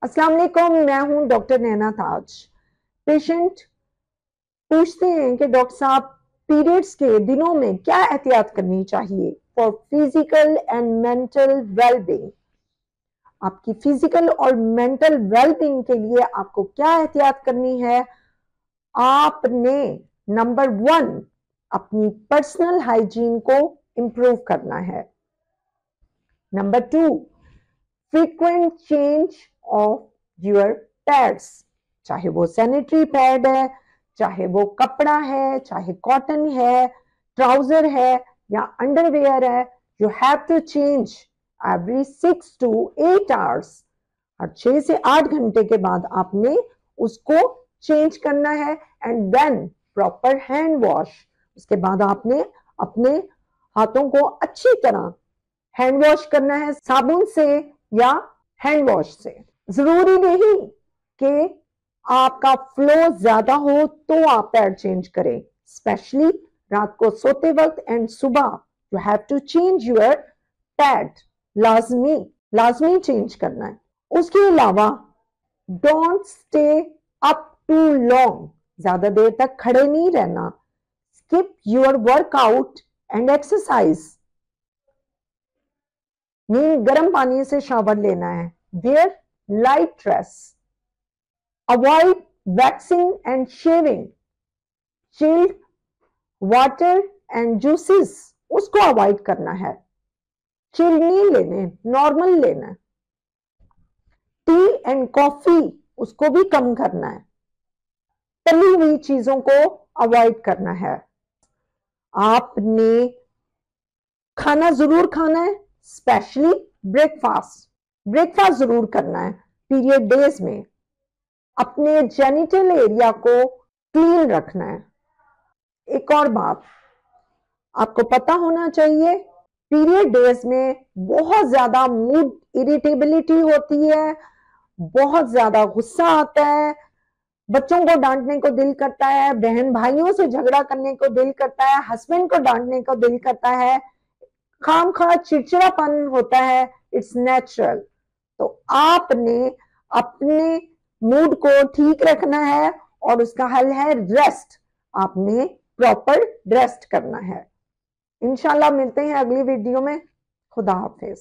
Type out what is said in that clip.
अस्सलाम वालेकुम, मैं हूं डॉक्टर नैना ताज। पेशेंट पूछते हैं कि डॉक्टर साहब पीरियड्स के दिनों में क्या एहतियात करनी चाहिए for physical and mental wellbeing. आपकी फिजिकल और मेंटल वेलबींग के लिए आपको क्या एहतियात करनी है। आपने नंबर 1 अपनी पर्सनल हाइजीन को इंप्रूव करना है। Number 2 frequent change of your pads, चाहे वो सैनिटरी पैड है, चाहे वो कपड़ा है, चाहे कॉटन है, ट्राउजर है या अंडरवेयर है। You have to change every 6 to 8 hours. और 6 से 8 घंटे के बाद आपने उसको चेंज करना है। And then proper hand wash. उसके बाद आपने अपने हाथों को अच्छी तरह हैंड वॉश करना है, साबुन से या हैंड वॉश से। जरूरी नहीं कि आपका फ्लो ज्यादा हो तो आप पैड चेंज करें, स्पेशली रात को सोते वक्त एंड सुबह you have to change your pad. लाजमी चेंज करना है। उसके अलावा don't stay up too long, ज्यादा देर तक खड़े नहीं रहना। Skip your workout and exercise. गर्म पानी से शावर लेना है। Wear light dress. Avoid waxing and shaving. Chilled water and juices उसको अवॉइड करना है। चिल नहीं लेने, नॉर्मल लेना। टी एंड कॉफी उसको भी कम करना है। तली हुई चीजों को अवॉइड करना है। आपने खाना जरूर खाना है, स्पेशली ब्रेकफास्ट जरूर करना है पीरियड डेज में। अपने जेनिटल एरिया को क्लीन रखना है। एक और बात आपको पता होना चाहिए, पीरियड डेज में बहुत ज्यादा मूड इरिटेबिलिटी होती है, बहुत ज्यादा गुस्सा आता है, बच्चों को डांटने को दिल करता है, बहन भाइयों से झगड़ा करने को दिल करता है, हस्बैंड को डांटने को दिल करता है, खामखा चिड़चिड़ापन होता है। It's natural. तो आपने अपने मूड को ठीक रखना है और उसका हल है रेस्ट। आपने प्रॉपर रेस्ट करना है। इंशाल्लाह मिलते हैं अगली वीडियो में। खुदा हाफिज।